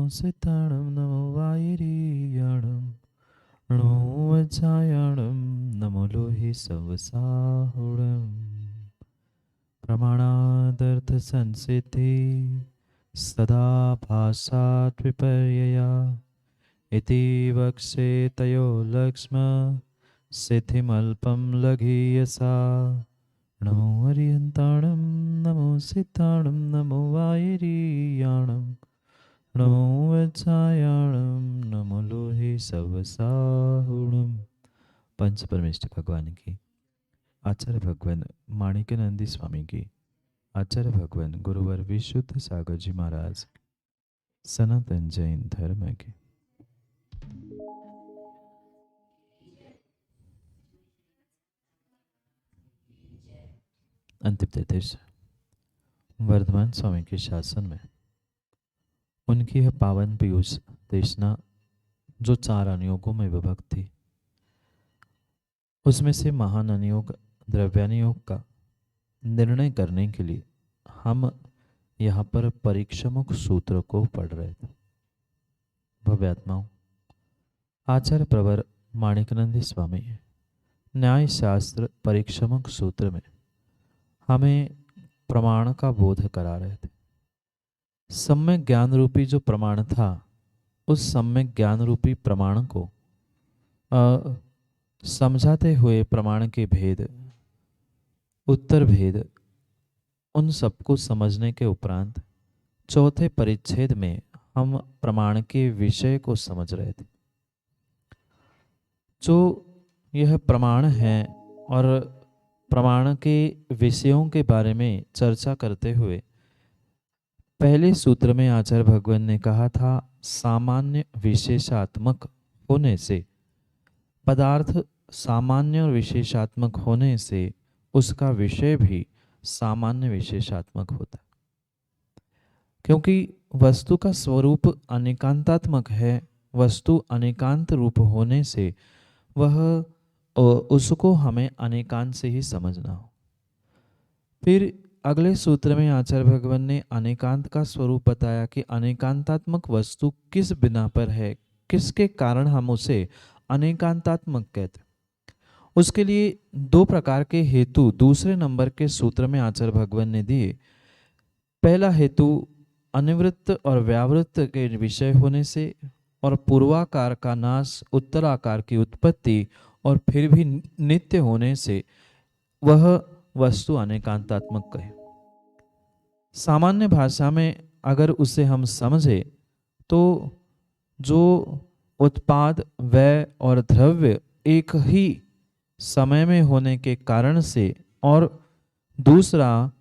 सिताणं नमो वायरीयाणं नमो वज्रायाणं नमो लोहि सवसाहुणं प्रमाणादर्थसंसिद्धि सदा भासात् विपर्यया इति वक्ष्ये तयो लक्ष्म सिद्धिमल्पं लघीयसा नमो हरियन्ताणं नमो सिताणं नमो वायरीयाणं नमो वत्सायाणं नमो लोहे सवसाहुणं। पंच परमेष्ठ भगवान की, आचार्य भगवान माणिक्यानंदी स्वामी की, आचार्य भगवान गुरुवर विशुद्ध सागर जी महाराज, सनातन जैन धर्म के। अंतिम निर्देश वर्धमान स्वामी के शासन में उनकी यह पावन पीयूष देशना जो 4 अनुयोगों में विभक्त थी, उसमें से महान अनुयोग द्रव्यानुयोग का निर्णय करने के लिए हम यहाँ पर परीक्षामुख सूत्र को पढ़ रहे थे। भव्यात्माओं, आचार्य प्रवर माणिक्यानंदी स्वामी न्याय शास्त्र परीक्षामुख सूत्र में हमें प्रमाण का बोध करा रहे थे। सम्यक ज्ञान रूपी जो प्रमाण था, उस सम्यक ज्ञान रूपी प्रमाण को समझाते हुए प्रमाण के भेद, उत्तर भेद, उन सबको समझने के उपरांत चौथे परिच्छेद में हम प्रमाण के विषय को समझ रहे थे। जो यह प्रमाण है और प्रमाण के विषयों के बारे में चर्चा करते हुए पहले सूत्र में आचार्य भगवान ने कहा था, सामान्य विशेषात्मक होने से, पदार्थ सामान्य और विशेषात्मक होने से उसका विषय भी सामान्य विशेषात्मक होता है। क्योंकि वस्तु का स्वरूप अनेकांतात्मक है, वस्तु अनेकांत रूप होने से वह उसको हमें अनेकांत से ही समझना हो। फिर अगले सूत्र में आचार्य भगवान ने अनेकांत का स्वरूप बताया कि अनेकांतात्मक वस्तु किस बिना पर है, किसके कारण हम उसे अनेकांतात्मक कहते। उसके लिए 2 प्रकार के हेतु दूसरे नंबर के सूत्र में आचार्य भगवान ने दिए। पहला हेतु अनिवृत्त और व्यावृत्त के विषय होने से, और पूर्वाकार का नाश, उत्तराकार की उत्पत्ति और फिर भी नित्य होने से वह वस्तु अनेकांतात्मक कहे। सामान्य भाषा में अगर उसे हम समझे तो जो उत्पाद, व्यय और द्रव्य एक ही समय में होने के कारण से, और दूसरा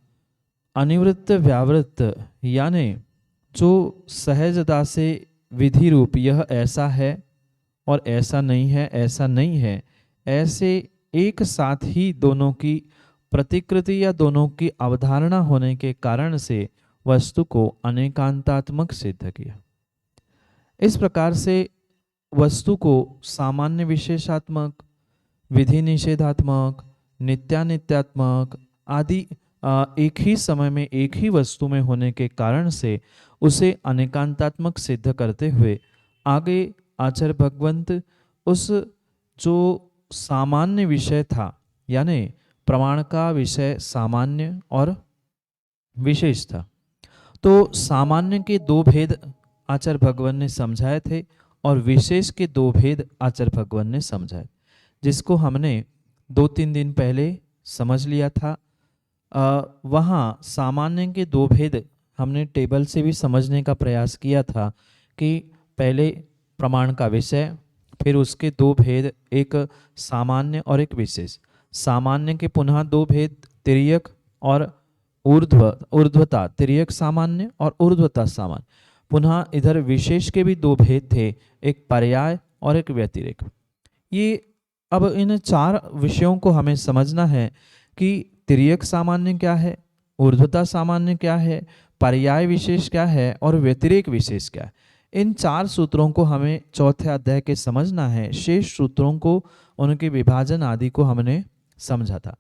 अनिवृत्त व्यावृत्त, यानी जो सहजता से विधि रूप यह ऐसा है और ऐसा नहीं है, ऐसा नहीं है, ऐसे एक साथ ही दोनों की प्रतिकृति या दोनों की अवधारणा होने के कारण से वस्तु को अनेकांतात्मक सिद्ध किया। इस प्रकार से वस्तु को सामान्य विशेषात्मक, विधि निषेधात्मक, नित्यानित्यात्मक आदि एक ही समय में एक ही वस्तु में होने के कारण से उसे अनेकांतात्मक सिद्ध करते हुए आगे आचार्य भगवंत उस जो सामान्य विषय था, यानी प्रमाण का विषय सामान्य और विशेष था, तो सामान्य के 2 भेद आचार्य भगवान ने समझाए थे और विशेष के 2 भेद आचार्य भगवान ने समझाए, जिसको हमने 2-3 दिन पहले समझ लिया था। वहाँ सामान्य के 2 भेद हमने टेबल से भी समझने का प्रयास किया था कि पहले प्रमाण का विषय, फिर उसके 2 भेद, एक सामान्य और एक विशेष। सामान्य के पुनः 2 भेद, तिर्यक और ऊर्ध्वता, तिर्यक सामान्य और ऊर्ध्वता सामान्य। पुनः इधर विशेष के भी 2 भेद थे, एक पर्याय और एक व्यतिरेक। ये अब इन 4 विषयों को हमें समझना है कि तिर्यक सामान्य क्या है, ऊर्ध्वता सामान्य क्या है, पर्याय विशेष क्या है और व्यतिरेक विशेष क्या है। इन 4 सूत्रों को हमें चौथे अध्याय के समझना है। शेष सूत्रों को, उनके विभाजन आदि को हमने समझा था।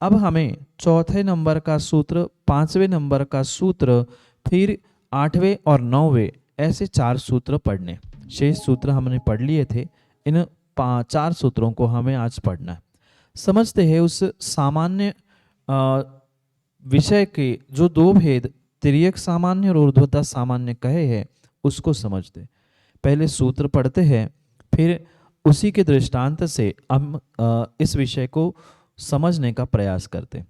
अब हमें चौथे नंबर का सूत्र, 5वें नंबर का सूत्र, फिर 8वें और 9वें ऐसे 4 सूत्र पढ़ने। शेष सूत्र हमने पढ़ लिए थे, इन 4 सूत्रों को हमें आज पढ़ना है। समझते हैं उस सामान्य विषय के जो 2 भेद तिर्यक सामान्य और ऊर्ध्वता सामान्य कहे हैं उसको समझते। पहले सूत्र पढ़ते हैं, फिर उसी के दृष्टांत से हम इस विषय को समझने का प्रयास करते।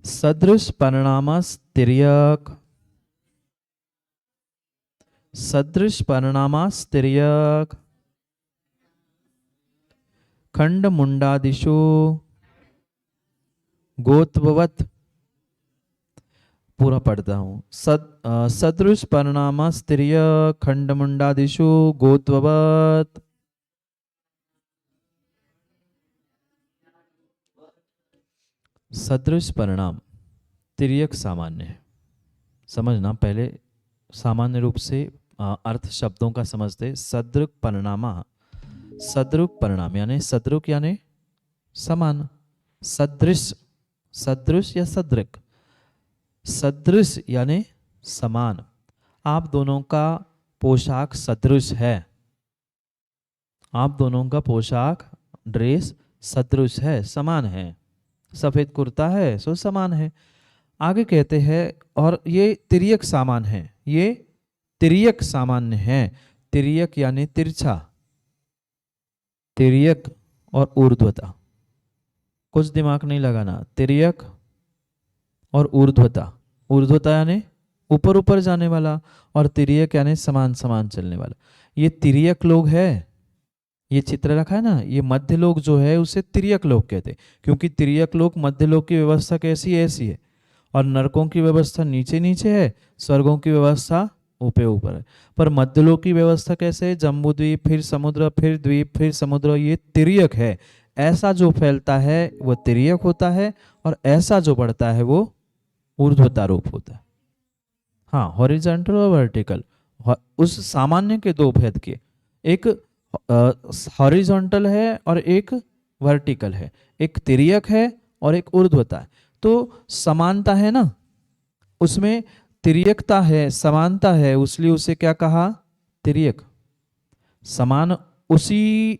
सदृश परिणामस तिर्यक, सदृश परिणामस तिर्यक खंड मुंडादिशु गोत्ववत। पूरा पढ़ता हूँ। सदृश परिणामस तिर्यक खंड मुंडादिशु गोत्ववत। सदृश परिणाम तिर्यक सामान्य है। समझना, पहले सामान्य रूप से अर्थ शब्दों का समझते। सदृक परिणामा, सदृक परिणाम यानी सदृक यानी समान, सदृश, सदृश या सदृक, सदृश यानी समान। आप दोनों का पोशाक सदृश है, आप दोनों का पोशाक ड्रेस सदृश है, समान है। सफेद कुर्ता है सो समान है। आगे कहते हैं और ये तिर्यक सामान है, ये तिर्यक सामान्य है। तिर्यक यानी तिरछा, तिर्यक और ऊर्ध्वता, कुछ दिमाग नहीं लगाना। तिर्यक और ऊर्ध्वता, ऊर्ध्वता यानी ऊपर ऊपर जाने वाला और तिर्यक यानी समान समान चलने वाला। ये तिर्यक लोग है, ये चित्र रखा है ना, ये मध्य लोक जो है उसे तिर्यक लोक कहते हैं, क्योंकि तिर्यक लोक मध्य लोक की व्यवस्था कैसी है ऐसी है, और नरकों की व्यवस्था नीचे नीचे है, स्वर्गों की व्यवस्था ऊपर ऊपर है। पर मध्य लोक की व्यवस्था कैसे है, जम्बू द्वीप, फिर समुद्र, फिर द्वीप, फिर समुद्र, ये तिर्यक है। ऐसा जो फैलता है वो तिर्यक होता है और ऐसा जो बढ़ता है वो ऊर्ध्वता रूप होता है। हाँ, हॉरिजॉन्टल और वर्टिकल, उस सामान्य के 2 भेद के, एक हॉरिजॉन्टल है और एक वर्टिकल है, एक तिर्यक है और एक ऊर्ध्वता है। तो समानता है ना, उसमें तिर्यकता है, समानता है, इसलिए उसे क्या कहा, तिर्यक। समान उसी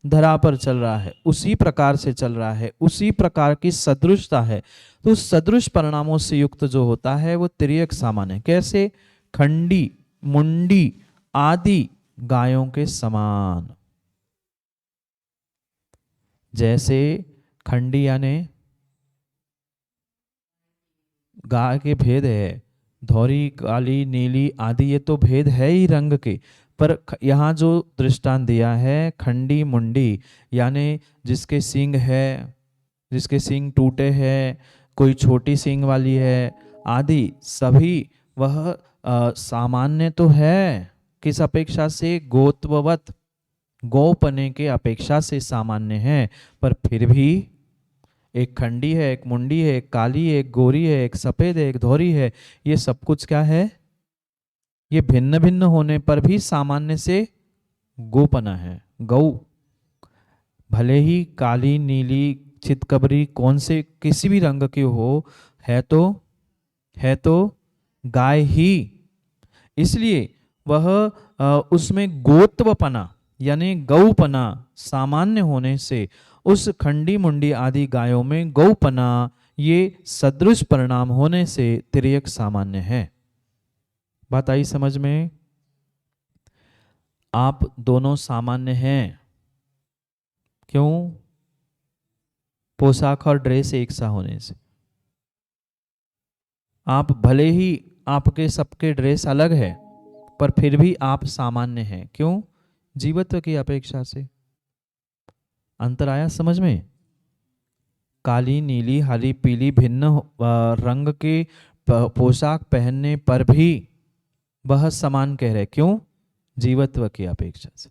धरा पर चल रहा है, उसी प्रकार से चल रहा है, उसी प्रकार की सदृशता है। तो सदृश परिणामों से युक्त जो होता है वो तिर्यक सामान्य। कैसे, खंडी मुंडी आदि गायों के समान। जैसे खंडी यानी गाय के भेद है, धौरी, काली, नीली आदि, ये तो भेद है ही रंग के। पर यहाँ जो दृष्टांत दिया है खंडी मुंडी यानी जिसके सींग है, जिसके सींग टूटे हैं, कोई छोटी सींग वाली है आदि, सभी वह सामान्य तो है। किस अपेक्षा से, गोत्ववत, गौपने के अपेक्षा से सामान्य है। पर फिर भी एक खंडी है, एक मुंडी है, एक काली है, एक गोरी है, एक सफेद है, एक धौरी है, ये सब कुछ क्या है, ये भिन्न भिन्न होने पर भी सामान्य से गोपना है। गौ भले ही काली, नीली, चितकबरी, कौन से किसी भी रंग की हो, है तो गाय ही। इसलिए वह उसमें गोत्वपना यानी गौपना सामान्य होने से उस खंडी मुंडी आदि गायों में गौपना, ये सदृश परिणाम होने से तिर्यक सामान्य है। बात आई समझ में? आप दोनों सामान्य हैं। क्यों? पोशाक और ड्रेस एक सा होने से। आप भले ही आपके सबके ड्रेस अलग है पर फिर भी आप सामान्य हैं। क्यों? जीवत्व की अपेक्षा से। अंतर आया समझ में? काली, नीली, हरी, पीली भिन्न रंग के पोशाक पहनने पर भी वह समान कह रहे। क्यों? जीवत्व की अपेक्षा से।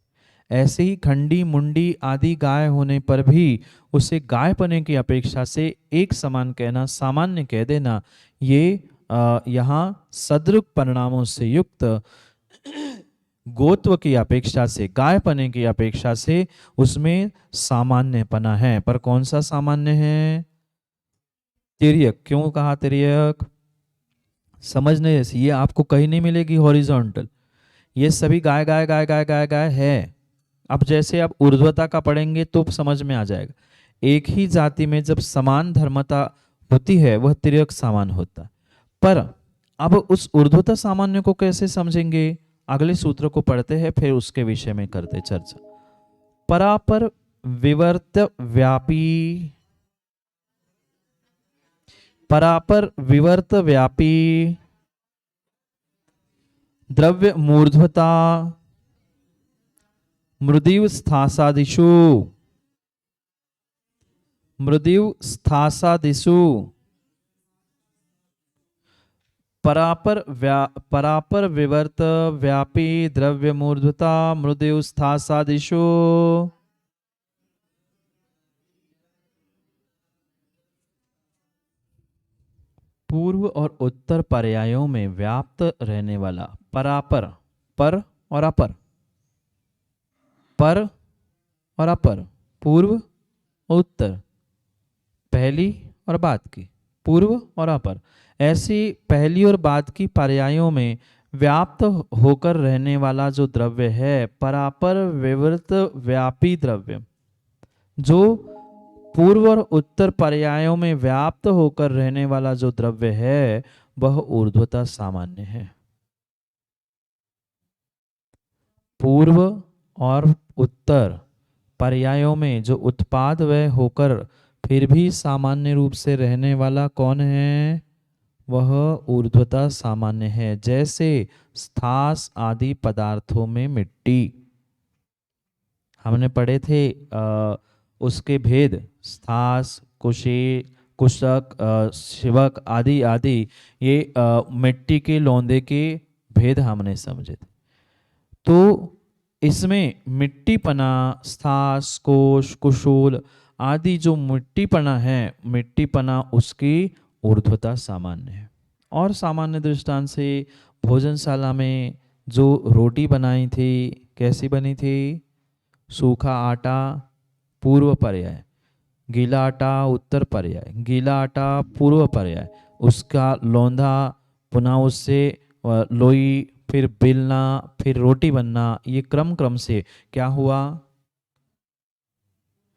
ऐसे ही खंडी मुंडी आदि गाय होने पर भी उसे गायपने की अपेक्षा से एक समान कहना, सामान्य कह देना, ये यहाँ सदृक परिणामों से युक्त गोत्व की अपेक्षा से, गायपने की अपेक्षा से उसमें सामान्यपना है। पर कौन सा सामान्य है? तिर्यक। क्यों कहा तिर्यक? समझने जैसी, ये आपको कहीं नहीं मिलेगी हॉरिजॉन्टल। ये सभी गाय गाय गाय गाय गाय गाय है। अब जैसे आप ऊर्ध्वता का पढ़ेंगे तो समझ में आ जाएगा। एक ही जाति में जब समान धर्मता होती है वह तिर्यक सामान होता है। पर अब उस ऊर्ध्वता सामान्य को कैसे समझेंगे, अगले सूत्र को पढ़ते हैं फिर उसके विषय में करते चर्चा। परापर विवर्त व्यापी, परापर विवर्त व्यापी द्रव्य मूर्ध्वता मृदीव स्थासादिषु, मृदीव स्थासादिषु परापर विवर्त व्यापी द्रव्य मूर्ध्वता मृदीव स्थासादिषु। पूर्व और उत्तर पर्यायों में व्याप्त रहने वाला परापर, पर और अपर, पर और अपर, पूर्व और उत्तर, पहली और बाद की, पूर्व और अपर, ऐसी पहली और बाद की पर्यायों में व्याप्त होकर रहने वाला जो द्रव्य है परापर विवर्त व्यापी द्रव्य, जो पूर्व और उत्तर पर्यायों में व्याप्त होकर रहने वाला जो द्रव्य है वह ऊर्ध्वता सामान्य है। पूर्व और उत्तर पर्यायों में जो उत्पाद वह होकर फिर भी सामान्य रूप से रहने वाला कौन है, वह ऊर्ध्वता सामान्य है। जैसे स्थास आदि पदार्थों में मिट्टी, हमने पढ़े थे उसके भेद, स्थास, कुशे, कुशक, शिवक आदि आदि, ये मिट्टी के लौंदे के भेद हमने समझे थे। तो इसमें मिट्टीपना, स्थास, कोश, कुशूल आदि जो मिट्टीपना है, मिट्टीपना उसकी ऊर्ध्वता सामान्य है। और सामान्य दृष्टांत से भोजनशाला में जो रोटी बनाई थी कैसी बनी थी, सूखा आटा पूर्व पर्याय, गीला आटा उत्तर पर्याय, गीला आटा पूर्व पर्याय, उसका लौंधा, पुनः उससे लोई, फिर बेलना, फिर रोटी बनना, ये क्रम क्रम से क्या हुआ,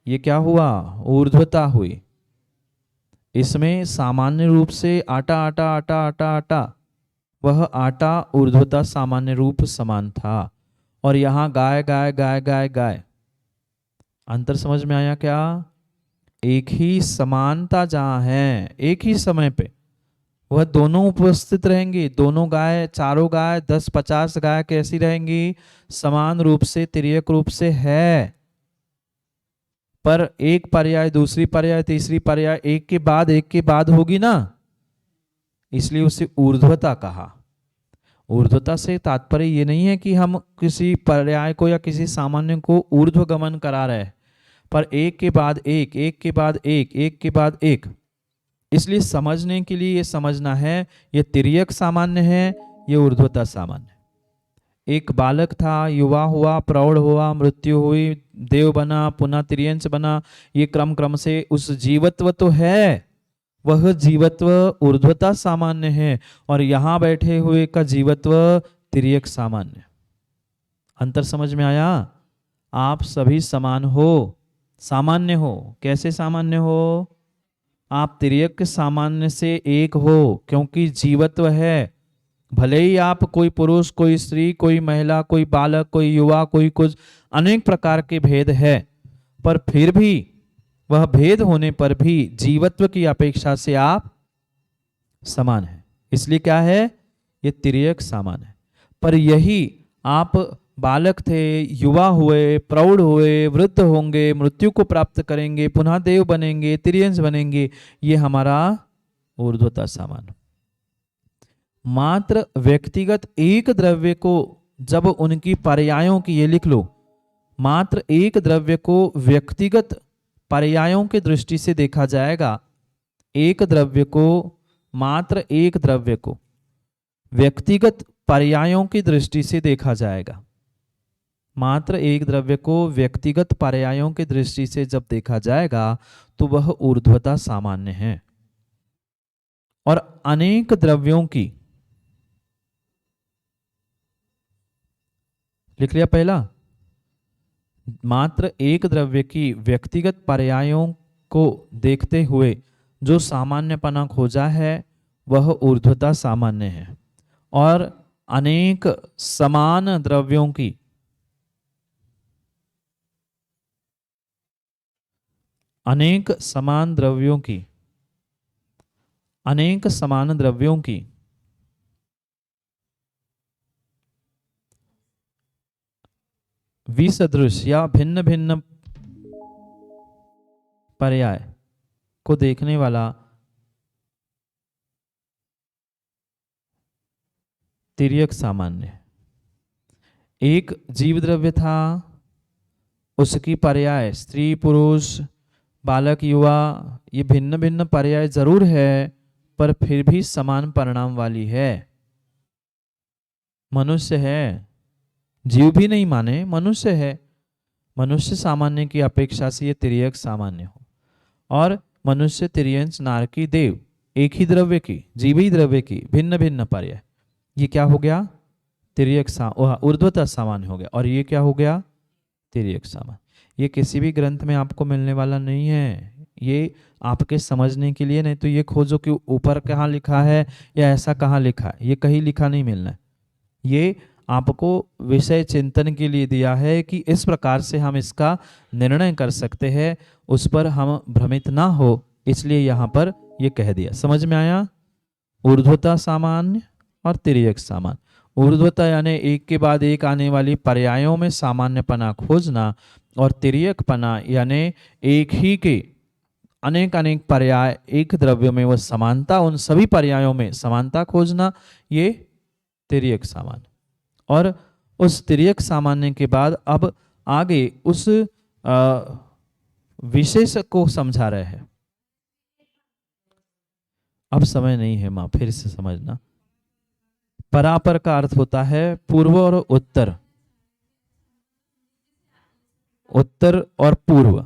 ये क्या हुआ, ऊर्ध्वता हुई। इसमें सामान्य रूप से आटा आटा आटा आटा आटा, वह आटा ऊर्ध्वता सामान्य रूप समान था। और यहाँ गाय गाय गाय गाय गाय, अंतर समझ में आया क्या? एक ही समानता जहाँ है, एक ही समय पे वह दोनों उपस्थित रहेंगी, दोनों गाय, चारों गाय, 10-50 गाय कैसी रहेंगी, समान रूप से तिर्यक रूप से है। पर एक पर्याय दूसरी पर्याय तीसरी पर्याय एक के बाद होगी ना, इसलिए उसे ऊर्ध्वता कहा। ऊर्ध्वता से तात्पर्य ये नहीं है कि हम किसी पर्याय को या किसी सामान्य को ऊर्ध्वगमन करा रहे हैं, पर एक के बाद एक, एक के बाद एक, एक के बाद एक। इसलिए समझने के लिए ये समझना है ये तिर्यक सामान्य है, ये ऊर्ध्वता सामान्य है। एक बालक था, युवा हुआ, प्रौढ़ हुआ, मृत्यु हुई, देव बना, पुनः तिर्यंश बना, ये क्रम क्रम से उस जीवत्व तो है, वह जीवत्व ऊर्ध्वता सामान्य है, और यहां बैठे हुए का जीवत्व तिर्यक सामान्य। अंतर समझ में आया? आप सभी समान हो, सामान्य हो। कैसे सामान्य हो? आप तिर्यक सामान्य से एक हो, क्योंकि जीवत्व है। भले ही आप कोई पुरुष, कोई स्त्री, कोई महिला, कोई बालक, कोई युवा, कोई कुछ, अनेक प्रकार के भेद है, पर फिर भी वह भेद होने पर भी जीवत्व की अपेक्षा से आप समान है। इसलिए क्या है, ये तिर्यक समान है। पर यही आप बालक थे, युवा हुए, प्रौढ़ हुए, वृद्ध होंगे, मृत्यु को प्राप्त करेंगे, पुनः देव बनेंगे, तिर्यंश बनेंगे, ये हमारा ऊर्ध्वता समान। मात्र व्यक्तिगत एक द्रव्य को जब उनकी पर्यायों की, ये लिख लो, मात्र एक द्रव्य को व्यक्तिगत पर्यायों की दृष्टि से देखा जाएगा। एक द्रव्य को, मात्र एक द्रव्य को व्यक्तिगत पर्यायों की दृष्टि से देखा जाएगा। मात्र एक द्रव्य को व्यक्तिगत पर्यायों की दृष्टि से जब देखा जाएगा तो वह ऊर्ध्वता सामान्य है। और अनेक द्रव्यों की लिख लिया पहला। मात्र एक द्रव्य की व्यक्तिगत पर्यायों को देखते हुए जो सामान्यपना खोजा है वह ऊर्ध्वता सामान्य है। और अनेक समान द्रव्यों की अनेक समान द्रव्यों की विसदृश या भिन्न भिन्न पर्याय को देखने वाला तिर्यक सामान्य। एक जीव द्रव्य था, उसकी पर्याय स्त्री पुरुष बालक युवा ये भिन्न भिन्न पर्याय जरूर है, पर फिर भी समान परिणाम वाली है। मनुष्य है, जीव भी नहीं माने, मनुष्य है। मनुष्य सामान्य की अपेक्षा से ये तिर्यक सामान्य हो। और मनुष्य तिर्यंश नारकी देव एक ही द्रव्य की, जीवी द्रव्य की भिन्न भिन्न पर्याय, ये क्या हो गया? तिर्यक ऊर्ध्वता सामान्य हो गया। और ये क्या हो गया? तिर्यक सामान्य। ये किसी भी ग्रंथ में आपको मिलने वाला नहीं है, ये आपके समझने के लिए। नहीं तो ये खोजो कि ऊपर कहाँ लिखा है या ऐसा कहाँ लिखा है, ये कहीं लिखा नहीं मिलना है। ये आपको विषय चिंतन के लिए दिया है कि इस प्रकार से हम इसका निर्णय कर सकते हैं, उस पर हम भ्रमित ना हो, इसलिए यहाँ पर ये कह दिया। समझ में आया? ऊर्ध्वता सामान्य और तिर्यक सामान्य। ऊर्ध्वता यानी एक के बाद एक आने वाली पर्यायों में सामान्यपना खोजना, और तिर्यकपना यानी एक ही के अनेक अनेक पर्याय एक द्रव्य में वह समानता, उन सभी पर्यायों में समानता खोजना, ये तिर्यक सामान्य। और उस तिर्यक सामान्य के बाद अब आगे उस विशेष को समझा रहे हैं। अब समय नहीं है मां, फिर से समझना। परापर का अर्थ होता है पूर्व और उत्तर, उत्तर और पूर्व।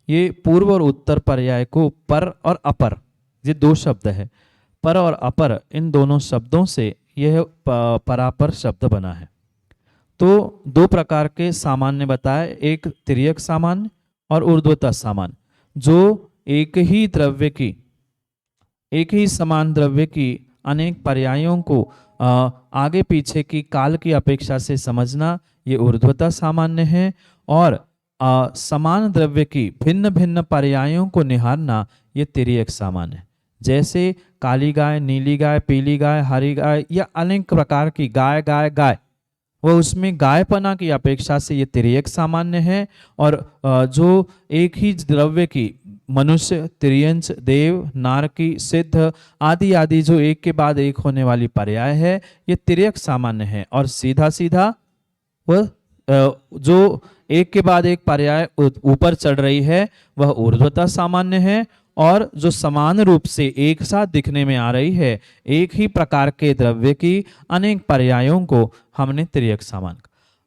ये पूर्व और उत्तर पर्याय को पर और अपर, ये दो शब्द है। पर और अपर इन दोनों शब्दों से यह परापर शब्द बना है। तो दो प्रकार के सामान्य बताए, एक तिर्यक सामान्य और ऊर्ध्वता सामान्य, जो एक ही द्रव्य की, एक ही समान द्रव्य की अनेक पर्यायों को आगे पीछे की काल की अपेक्षा से समझना, ये ऊर्ध्वता सामान्य है। और समान द्रव्य की भिन्न भिन्न पर्यायों को निहारना, ये तिर्यक सामान्य है। जैसे काली गाय, नीली गाय, पीली गाय, हरी गाय या अनेक प्रकार की गाय गाय गाय, वह उसमें गायपना की अपेक्षा से ये तिर्यक सामान्य है। और जो एक ही द्रव्य की मनुष्य, तिर्यंश, देव, नारकी, सिद्ध आदि आदि जो एक के बाद एक होने वाली पर्याय है, ये तिर्यक सामान्य है। और सीधा सीधा वह जो एक के बाद एक पर्याय ऊपर चढ़ रही है, वह ऊर्ध्वता सामान्य है। और जो समान रूप से एक साथ दिखने में आ रही है, एक ही प्रकार के द्रव्य की अनेक पर्यायों को हमने तिर्यक सामान्य।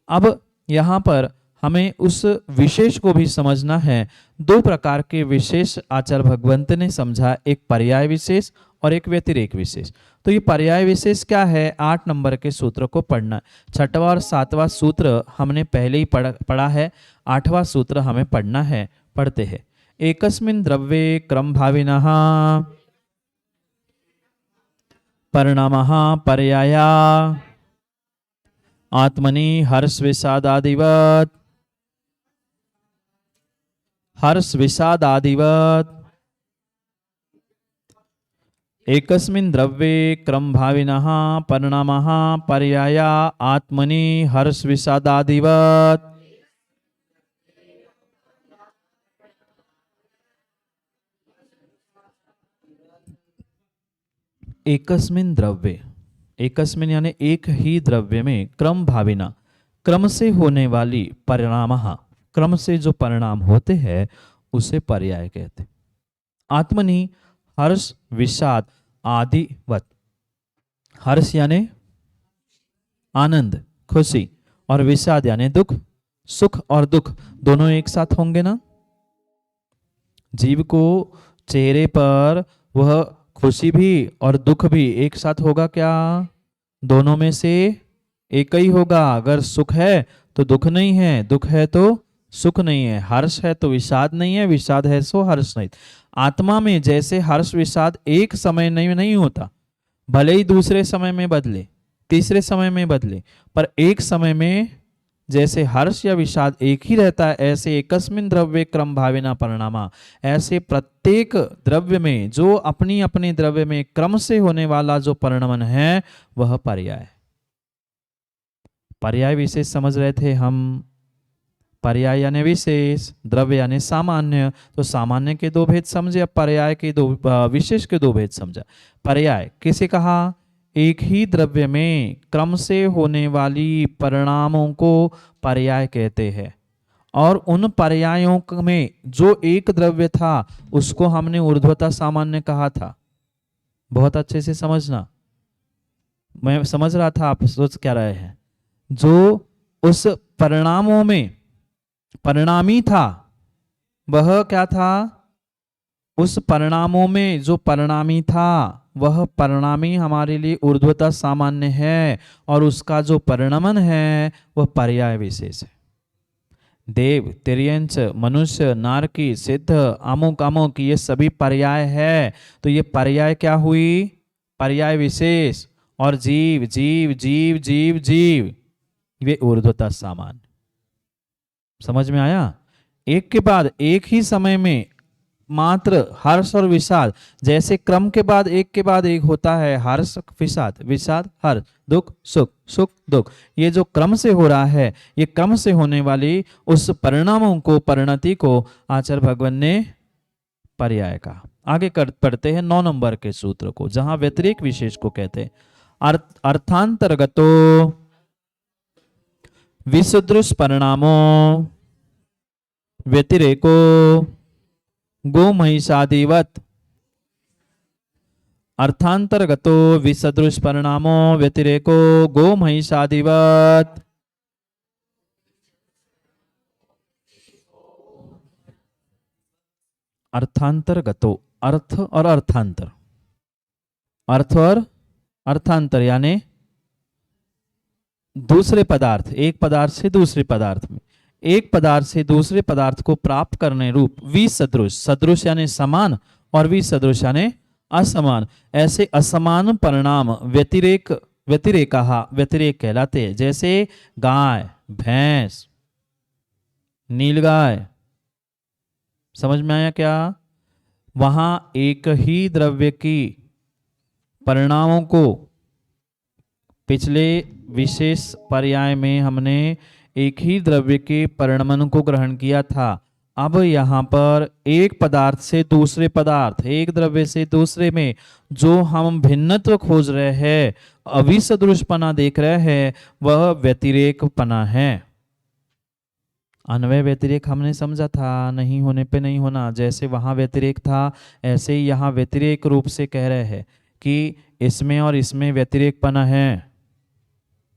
अब यहाँ पर हमें उस विशेष को भी समझना है। दो प्रकार के विशेष आचार्य भगवंत ने समझा, एक पर्याय विशेष और एक व्यतिरेक विशेष। तो ये पर्याय विशेष क्या है? 8 नंबर के सूत्र को पढ़ना। 6वां और 7वां सूत्र हमने पहले ही पढ़ा है, 8वां सूत्र हमें पढ़ना है। पढ़ते हैं। एकस्मिन् द्रव्ये क्रम भाविनः परिणामः पर्याया आत्मनि हर्ष विषादादिवत्, हर्ष विषादादिवत्। एकस्मिन् द्रव्ये क्रम भाविनः परिणामः पर्याया आत्मनि हर्ष विषादादिवत्। एकस्मिन् द्रव्य, एकस्मिन् यानी एक ही द्रव्य में, क्रम भाविना क्रम से होने वाली, परिणामः क्रम से जो परिणाम होते हैं उसे पर्याय कहते हैं। आत्मनि हर्ष विषाद आदिवत। हर्ष यानी आनंद खुशी, और विषाद यानी दुख। सुख और दुख दोनों एक साथ होंगे ना। जीव को चेहरे पर वह खुशी भी और दुख भी एक साथ होगा क्या? दोनों में से एक ही होगा। अगर सुख है तो दुख नहीं है, दुख है तो सुख नहीं है, हर्ष है तो विषाद नहीं है, विषाद है सो हर्ष नहीं। आत्मा में जैसे हर्ष विषाद एक समय नहीं होता, भले ही दूसरे समय में बदले, तीसरे समय में बदले, पर एक समय में जैसे हर्ष या विषाद एक ही रहता है, ऐसे एकस्मिन द्रव्य क्रम भावेना परिणामा, ऐसे प्रत्येक द्रव्य में जो अपनी अपनी द्रव्य में क्रम से होने वाला जो परिणमन है वह पर्याय। पर्याय विशेष समझ रहे थे हम। पर्याय यानी विशेष, द्रव्य यानी सामान्य। तो सामान्य के दो भेद समझे, अब पर्याय के दो, विशेष के दो भेद समझा। पर्याय किसे कहा? एक ही द्रव्य में क्रम से होने वाली परिणामों को पर्याय कहते हैं। और उन पर्यायों में जो एक द्रव्य था उसको हमने ऊर्ध्वता सामान्य कहा था। बहुत अच्छे से समझना, मैं समझ रहा था आप सोच क्या रहे हैं। जो उस परिणामों में परिणामी था वह क्या था? उस परिणामों में जो परिणामी था वह परिणामी हमारे लिए ऊर्ध्वता सामान्य है, और उसका जो परिणमन है वह पर्याय विशेष है। देव, तिर्यंच, मनुष्य, नारकी, सिद्ध, अमुक अमुक, ये सभी पर्याय है। तो ये पर्याय क्या हुई? पर्याय विशेष। और जीव जीव जीव जीव जीव वे ऊर्ध्वता सामान्य। समझ में आया? एक के बाद एक ही समय में मात्र हर्ष और विषाद, जैसे क्रम के बाद एक होता है हर्ष विषाद, विषाद हर्ष, दुख सुख, सुख दुख, ये जो क्रम से हो रहा है, ये क्रम से होने वाली उस परिणामों को, परिणति को आचार्य भगवान ने पर्याय कहा। आगे पढ़ते हैं 9 नंबर के सूत्र को, जहां व्यतिरेक विशेष को कहते हैं अर्थांतरगतो विसदृश परिणामों व्यतिरेको गो महिषादिवत। अर्थांतरगतो विसदृश परिणामों व्यतिरेको गो महिषादिवत। अर्थांतरगतो, अर्थ और अर्थांतर, अर्थ और अर्थांतर यानी दूसरे पदार्थ, एक पदार्थ से दूसरे पदार्थ में, एक पदार्थ से दूसरे पदार्थ को प्राप्त करने रूप विसदृश, सदृश यानी समान और विसदृश यानी असमान, ऐसे असमान परिणाम व्यतिरेक, व्यतिरेक कहलाते हैं। जैसे गाय, भैंस, नीलगाय, समझ में आया क्या? वहां एक ही द्रव्य की परिणामों को पिछले विशेष पर्याय में हमने एक ही द्रव्य के परिणमन को ग्रहण किया था। अब यहाँ पर एक पदार्थ से दूसरे पदार्थ, एक द्रव्य से दूसरे में जो हम भिन्नत्व खोज रहे हैं, अविसदृशपना देख रहे हैं, वह व्यतिरेकपना है। अन्वय व्यतिरेक हमने समझा था, नहीं होने पे नहीं होना। जैसे वहां व्यतिरेक था, ऐसे ही यहाँ व्यतिरेक रूप से कह रहे हैं कि इसमें और इसमें व्यतिरेकपना है,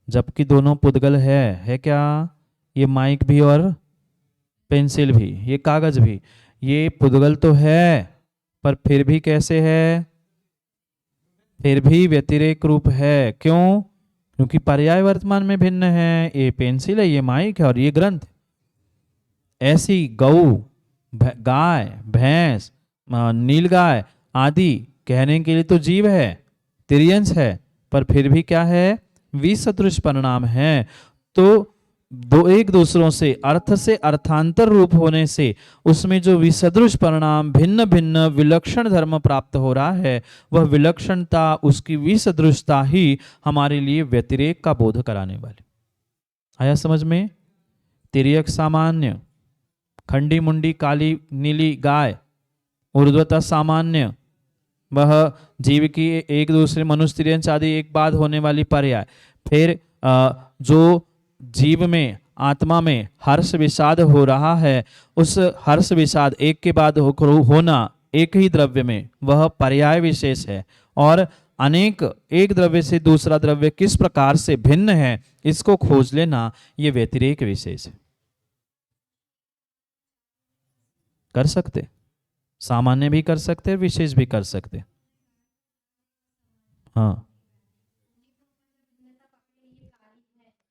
जबकि दोनों पुद्गल है क्या? ये माइक भी और पेंसिल भी, ये कागज भी, ये पुद्गल तो है, पर फिर भी कैसे है? फिर भी व्यतिरेक रूप है। क्यों? क्योंकि पर्याय वर्तमान में भिन्न है। ये पेंसिल है, ये माइक है और ये ग्रंथ। ऐसी गऊ, गाय, भैंस, नीलगाय आदि कहने के लिए तो जीव है, तिर्यंश है, पर फिर भी क्या है? विसदृश परिणाम है। तो दो एक दूसरों से, अर्थ से अर्थांतर रूप होने से उसमें जो विसदृश परिणाम, भिन्न भिन्न विलक्षण धर्म प्राप्त हो रहा है, वह विलक्षणता, उसकी विसदृशता ही हमारे लिए व्यतिरेक का बोध कराने वाली। आया समझ में? तिर्यक सामान्य, खंडी मुंडी काली नीली गाय ऊर्ध्वता सामान्य, वह जीव की एक दूसरे मनुष्य तिर्यंश आदि एक बाद होने वाली पर्याय। फिर जो जीव में, आत्मा में हर्ष विषाद हो रहा है, उस हर्ष विषाद एक के बाद होना एक ही द्रव्य में, वह पर्याय विशेष है। और अनेक, एक द्रव्य से दूसरा द्रव्य किस प्रकार से भिन्न है, इसको खोज लेना, ये व्यतिरेक विशेष है। कर सकते, सामान्य भी कर सकते, विशेष भी कर सकते। हाँ,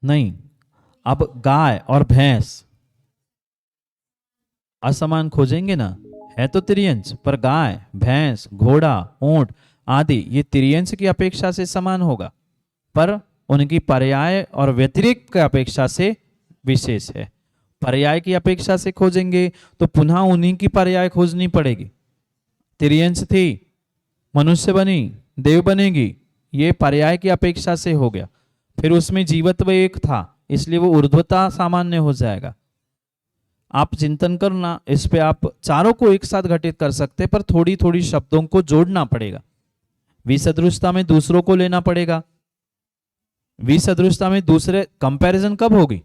नहीं, अब गाय और भैंस असमान खोजेंगे ना, है तो त्रियंश, पर गाय, भैंस, घोड़ा, ऊंट आदि ये त्रियंश की अपेक्षा से समान होगा, पर उनकी पर्याय और व्यतिरिक्त की अपेक्षा से विशेष है। पर्याय की अपेक्षा से खोजेंगे तो पुनः उन्हीं की पर्याय खोजनी पड़ेगी। त्रियंश थी, मनुष्य बनी, देव बनेगी, ये पर्याय की अपेक्षा से हो गया। फिर उसमें जीवत्व एक था, इसलिए वो ऊर्ध्वता सामान्य हो जाएगा। आप चिंतन करना, इस पे आप चारों को एक साथ घटित कर सकते, पर थोड़ी थोड़ी शब्दों को जोड़ना पड़ेगा। विसदृशता में दूसरों को लेना पड़ेगा। विसदृशता में दूसरे कंपैरिजन कब होगी?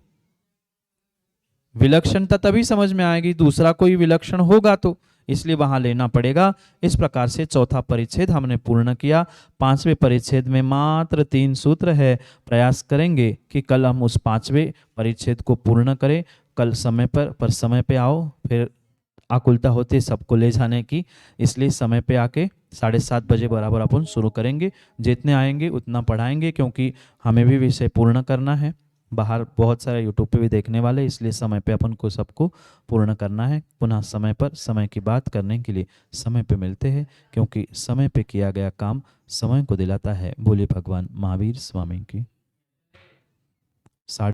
विलक्षणता तभी समझ में आएगी, दूसरा कोई विलक्षण होगा तो, इसलिए वहां लेना पड़ेगा। इस प्रकार से चौथा परिच्छेद हमने पूर्ण किया। पांचवें परिच्छेद में मात्र 3 सूत्र है। प्रयास करेंगे कि कल हम उस पांचवें परिच्छेद को पूर्ण करें। कल समय पर समय पे आओ, फिर आकुलता होती है सबको ले जाने की, इसलिए समय पे आके 7:30 बजे बराबर अपन शुरू करेंगे। जितने आएंगे उतना पढ़ाएंगे, क्योंकि हमें भी विषय पूर्ण करना है। बाहर बहुत सारे यूट्यूब पे भी देखने वाले, इसलिए समय पे अपन को सबको पूर्ण करना है। पुनः समय पर समय की बात करने के लिए समय पे मिलते हैं, क्योंकि समय पे किया गया काम समय को दिलाता है। बोले भगवान महावीर स्वामी की।